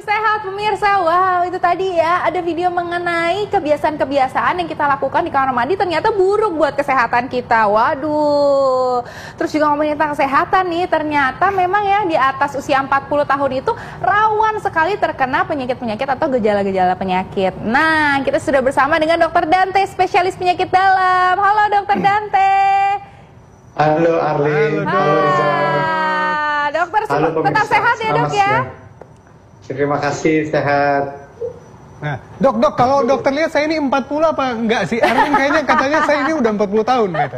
sehat pemirsa. Wow, itu tadi ya ada video mengenai kebiasaan-kebiasaan yang kita lakukan di kamar mandi ternyata buruk buat kesehatan kita. Waduh. Terus juga ngomongin tentang kesehatan nih, ternyata memang ya di atas usia 40 tahun itu rawan sekali terkena penyakit-penyakit atau gejala-gejala penyakit. Nah, kita sudah bersama dengan Dokter Dante, spesialis penyakit dalam. Halo Dokter Dante. Halo Arlin. Halo Rizal. Dokter, tetap sehat ya dok ya? Terima kasih, sehat. Nah, dok, kalau dokter lihat saya ini 40 apa enggak sih? Arlin kayaknya katanya saya ini udah 40 tahun gitu.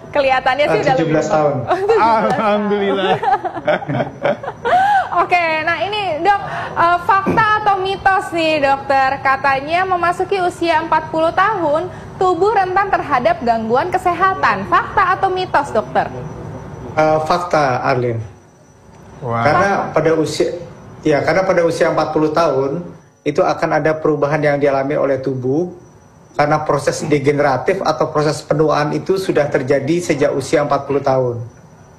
Kelihatannya sih udah 17 tahun. Alhamdulillah. Oke, nah ini dok, fakta atau mitos nih dokter, katanya memasuki usia 40 tahun, tubuh rentan terhadap gangguan kesehatan. Fakta atau mitos dokter? Fakta, Arlin. Wow. Karena pada usia 40 tahun itu akan ada perubahan yang dialami oleh tubuh karena proses degeneratif atau proses penuaan itu sudah terjadi sejak usia 40 tahun.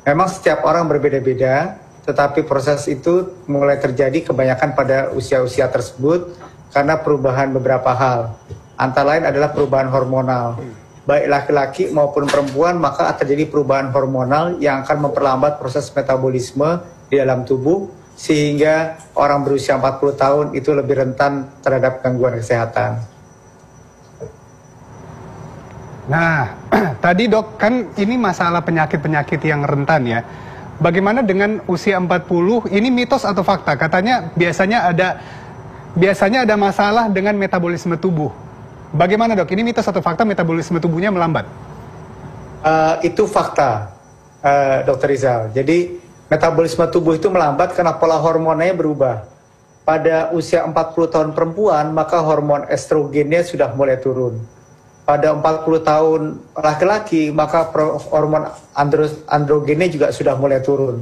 Memang setiap orang berbeda-beda, tetapi proses itu mulai terjadi kebanyakan pada usia-usia tersebut karena perubahan beberapa hal. Antara lain adalah perubahan hormonal. Baik laki-laki maupun perempuan, maka terjadi perubahan hormonal yang akan memperlambat proses metabolisme di dalam tubuh, sehingga orang berusia 40 tahun itu lebih rentan terhadap gangguan kesehatan. Nah, tadi dok, kan ini masalah penyakit-penyakit yang rentan ya. Bagaimana dengan usia 40, ini mitos atau fakta? Katanya biasanya ada masalah dengan metabolisme tubuh. Bagaimana dok, ini mitos atau fakta metabolisme tubuhnya melambat? Itu fakta, Dr. Rizal. Jadi metabolisme tubuh itu melambat karena pola hormonnya berubah. Pada usia 40 tahun perempuan, maka hormon estrogennya sudah mulai turun. Pada 40 tahun laki-laki, maka hormon androgennya juga sudah mulai turun.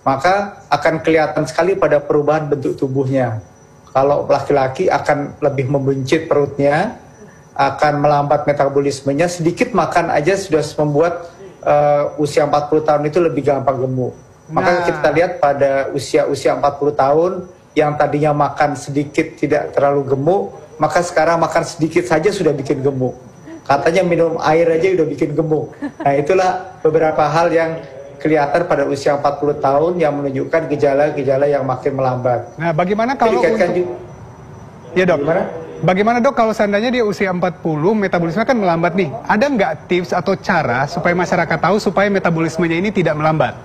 Maka akan kelihatan sekali pada perubahan bentuk tubuhnya. Kalau laki-laki akan lebih membuncit perutnya, akan melambat metabolismenya, sedikit makan aja sudah membuat usia 40 tahun itu lebih gampang gemuk. Maka kita lihat pada usia-usia 40 tahun yang tadinya makan sedikit tidak terlalu gemuk, maka sekarang makan sedikit saja sudah bikin gemuk. Katanya minum air aja udah bikin gemuk. Nah, itulah beberapa hal yang kelihatan pada usia 40 tahun yang menunjukkan gejala-gejala yang makin melambat. Nah, bagaimana kalau Ya dok, bagaimana dok kalau seandainya dia usia 40, metabolisme kan melambat nih. Ada nggak tips atau cara supaya masyarakat tahu supaya metabolismenya ini tidak melambat?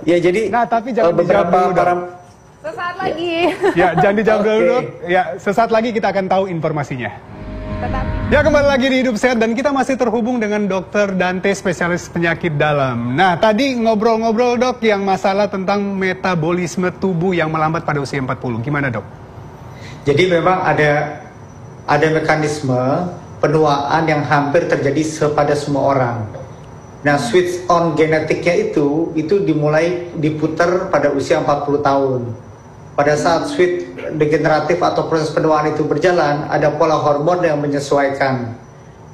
Ya, jadi tapi jangan beberapa dijawab Sesaat lagi. Ya, jangan dijawab dulu dok. Ya, sesaat lagi kita akan tahu informasinya. Ya, kembali lagi di Hidup Sehat dan kita masih terhubung dengan Dokter Dante, spesialis penyakit dalam. Nah, tadi ngobrol-ngobrol dok yang masalah tentang metabolisme tubuh yang melambat pada usia 40. Gimana dok? Jadi memang ada mekanisme penuaan yang hampir terjadi pada semua orang. Nah, switch on genetiknya itu dimulai diputar pada usia 40 tahun. Pada saat switch degeneratif atau proses penuaan itu berjalan, ada pola hormon yang menyesuaikan.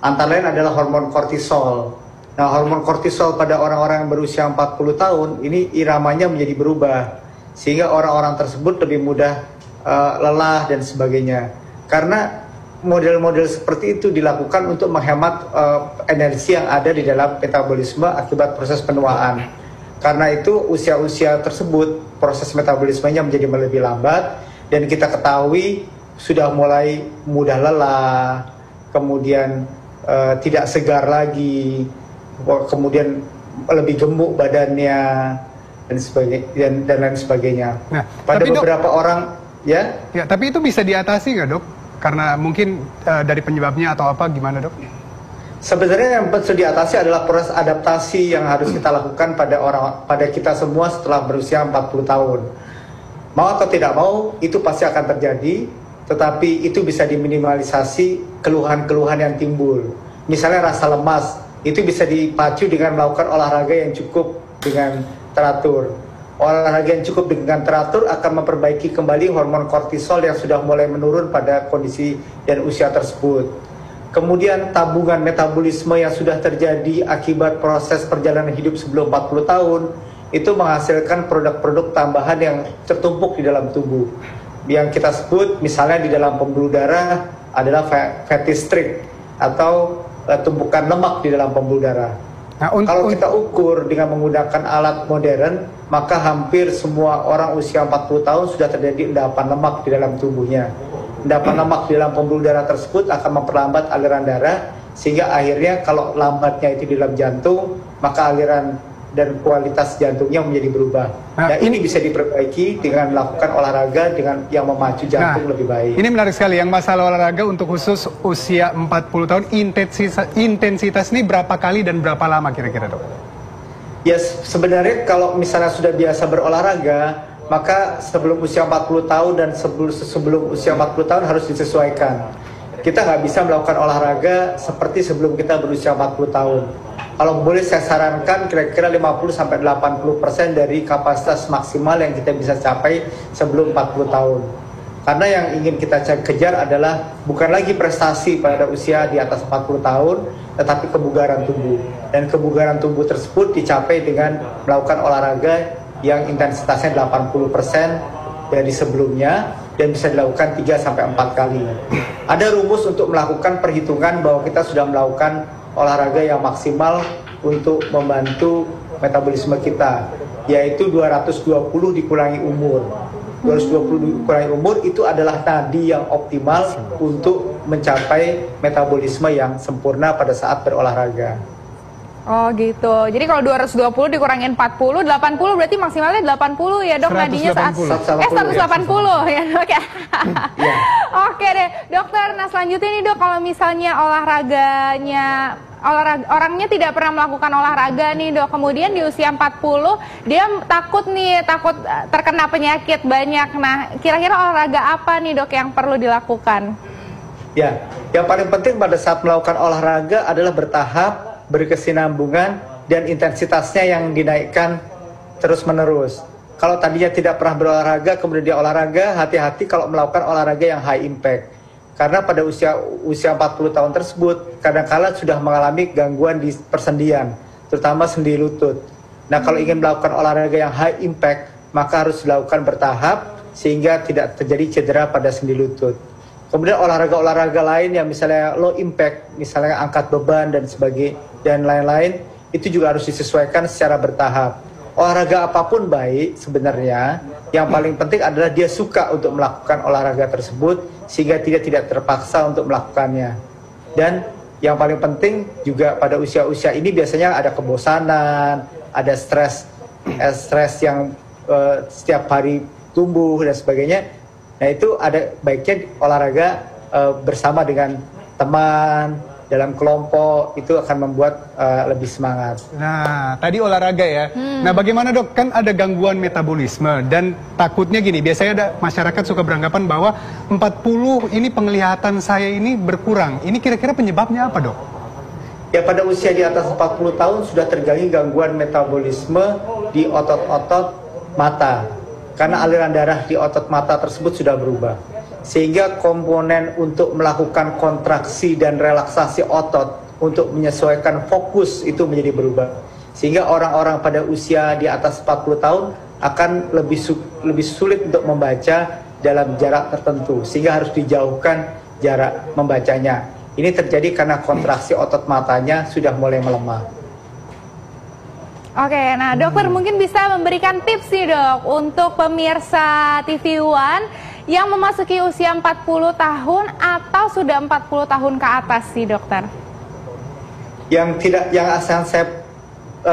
Antara lain adalah hormon kortisol. Nah, hormon kortisol pada orang-orang yang berusia 40 tahun, ini iramanya menjadi berubah. Sehingga orang-orang tersebut lebih mudah lelah dan sebagainya. Karena model-model seperti itu dilakukan untuk menghemat energi yang ada di dalam metabolisme akibat proses penuaan. Karena itu usia-usia tersebut proses metabolismenya menjadi lebih lambat dan kita ketahui sudah mulai mudah lelah, kemudian tidak segar lagi, kemudian lebih gemuk badannya dan lain sebagainya. Nah, pada beberapa orang ya, tapi itu bisa diatasi nggak dok? Karena mungkin dari penyebabnya atau apa, gimana dok? Sebenarnya yang bisa diatasi adalah proses adaptasi yang harus kita lakukan pada kita semua setelah berusia 40 tahun. Mau atau tidak mau, itu pasti akan terjadi, tetapi itu bisa diminimalisasi keluhan-keluhan yang timbul. Misalnya rasa lemas, itu bisa dipacu dengan melakukan olahraga yang cukup dengan teratur. Olahraga yang cukup dengan teratur akan memperbaiki kembali hormon kortisol yang sudah mulai menurun pada kondisi dan usia tersebut. Kemudian tabungan metabolisme yang sudah terjadi akibat proses perjalanan hidup sebelum 40 tahun itu menghasilkan produk-produk tambahan yang tertumpuk di dalam tubuh. Yang kita sebut misalnya di dalam pembuluh darah adalah fatty streak atau tumpukan lemak di dalam pembuluh darah. Nah, kalau kita ukur dengan menggunakan alat modern, maka hampir semua orang usia 40 tahun sudah terjadi endapan lemak di dalam tubuhnya. Endapan lemak di dalam pembuluh darah tersebut akan memperlambat aliran darah, sehingga akhirnya kalau lambatnya itu di dalam jantung, maka aliran dan kualitas jantungnya menjadi berubah. Nah, ini bisa diperbaiki dengan melakukan olahraga dengan yang memacu jantung lebih baik. Ini menarik sekali, yang masalah olahraga untuk khusus usia 40 tahun, intensitas ini berapa kali dan berapa lama kira-kira, Dok? Ya, sebenarnya kalau misalnya sudah biasa berolahraga, maka sebelum usia 40 tahun dan sebelum usia 40 tahun harus disesuaikan. Kita nggak bisa melakukan olahraga seperti sebelum kita berusia 40 tahun. Kalau boleh saya sarankan kira-kira 50-80% dari kapasitas maksimal yang kita bisa capai sebelum 40 tahun. Karena yang ingin kita kejar adalah bukan lagi prestasi pada usia di atas 40 tahun, tetapi kebugaran tubuh. Dan kebugaran tubuh tersebut dicapai dengan melakukan olahraga yang intensitasnya 80% dari sebelumnya dan bisa dilakukan 3-4 kali. Ada rumus untuk melakukan perhitungan bahwa kita sudah melakukan olahraga yang maksimal untuk membantu metabolisme kita, yaitu 220 dikurangi umur. 220 dikurangi umur itu adalah nadi yang optimal untuk mencapai metabolisme yang sempurna pada saat berolahraga. Oh gitu. Jadi kalau 220 dikurangin 40, 80 berarti maksimalnya 80 ya, Dok, nadinya saat 180 ya, Dok ya. Ya. Oke deh, Dokter. Nah, selanjutnya nih, Dok, kalau misalnya orangnya tidak pernah melakukan olahraga nih, Dok. Kemudian di usia 40 dia takut terkena penyakit banyak. Nah, kira-kira olahraga apa nih, Dok, yang perlu dilakukan? Ya, yang paling penting pada saat melakukan olahraga adalah bertahap, berkesinambungan, dan intensitasnya yang dinaikkan terus-menerus. Kalau tadinya tidak pernah berolahraga, kemudian dia olahraga, hati-hati kalau melakukan olahraga yang high impact. Karena pada usia 40 tahun tersebut, kadang-kala sudah mengalami gangguan di persendian, terutama sendi lutut. Nah, kalau ingin melakukan olahraga yang high impact, maka harus dilakukan bertahap, sehingga tidak terjadi cedera pada sendi lutut. Kemudian olahraga-olahraga lain yang misalnya low impact, misalnya angkat beban dan sebagainya dan lain-lain, itu juga harus disesuaikan secara bertahap. Olahraga apapun baik sebenarnya, yang paling penting adalah dia suka untuk melakukan olahraga tersebut sehingga tidak terpaksa untuk melakukannya. Dan yang paling penting juga pada usia-usia ini biasanya ada kebosanan, ada stres yang setiap hari tumbuh dan sebagainya. Nah, itu ada baiknya olahraga bersama dengan teman, dalam kelompok, itu akan membuat lebih semangat. Nah, tadi olahraga ya. Nah, bagaimana, Dok? Kan ada gangguan metabolisme dan takutnya gini, biasanya ada masyarakat suka beranggapan bahwa 40 ini penglihatan saya ini berkurang. Ini kira-kira penyebabnya apa, Dok? Ya, pada usia di atas 40 tahun sudah terjadi gangguan metabolisme di otot-otot mata. Karena aliran darah di otot mata tersebut sudah berubah. Sehingga komponen untuk melakukan kontraksi dan relaksasi otot untuk menyesuaikan fokus itu menjadi berubah. Sehingga orang-orang pada usia di atas 40 tahun akan lebih sulit untuk membaca dalam jarak tertentu. Sehingga harus dijauhkan jarak membacanya. Ini terjadi karena kontraksi otot matanya sudah mulai melemah. Oke, nah dokter mungkin bisa memberikan tips nih, Dok, untuk pemirsa TV One yang memasuki usia 40 tahun atau sudah 40 tahun ke atas sih, Dokter. Yang akan saya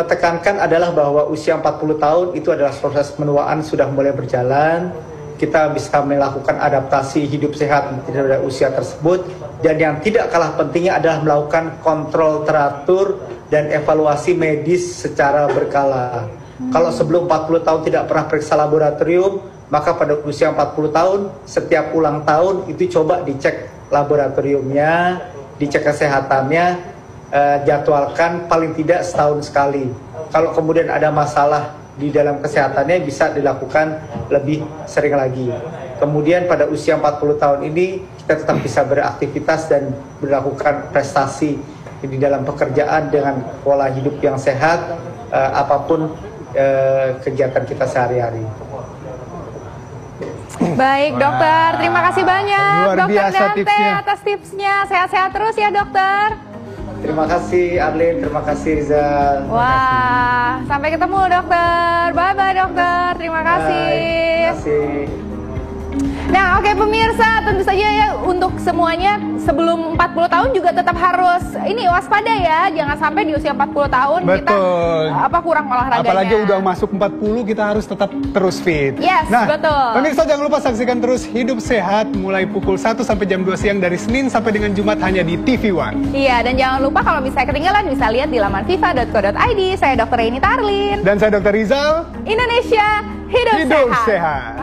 tekankan adalah bahwa usia 40 tahun itu adalah proses penuaan sudah mulai berjalan. Kita bisa melakukan adaptasi hidup sehat pada usia tersebut, dan yang tidak kalah pentingnya adalah melakukan kontrol teratur dan evaluasi medis secara berkala. Kalau sebelum 40 tahun tidak pernah periksa laboratorium, maka pada usia 40 tahun, setiap ulang tahun itu coba dicek laboratoriumnya, dicek kesehatannya, jadwalkan paling tidak setahun sekali. Kalau kemudian ada masalah di dalam kesehatannya, bisa dilakukan lebih sering lagi. Kemudian pada usia 40 tahun ini, kita tetap bisa beraktivitas dan melakukan prestasi di dalam pekerjaan dengan pola hidup yang sehat, apapun kegiatan kita sehari-hari. Baik dokter, terima kasih banyak Luar dokter biasa Dante tipsnya. atas tipsnya. Sehat-sehat terus ya dokter. Terima kasih Arlene, terima kasih Rizal. Wah, sampai ketemu dokter. Bye-bye dokter, terima kasih. Terima kasih. Nah, oke pemirsa, tentu saja ya untuk semuanya sebelum 40 tahun juga tetap harus ini waspada ya. Jangan sampai di usia 40 tahun Betul. kita kurang olahraganya. Apalagi udah masuk 40, kita harus tetap terus fit. Yes, nah, betul. Pemirsa jangan lupa saksikan terus Hidup Sehat mulai pukul 1 sampai jam 2 siang dari Senin sampai dengan Jumat hanya di TV One. Iya, dan jangan lupa kalau misalnya ketinggalan bisa lihat di laman fifa.co.id. Saya Dr. Eni Tarlin. Dan saya Dr. Rizal. Indonesia hidup sehat. Sehat.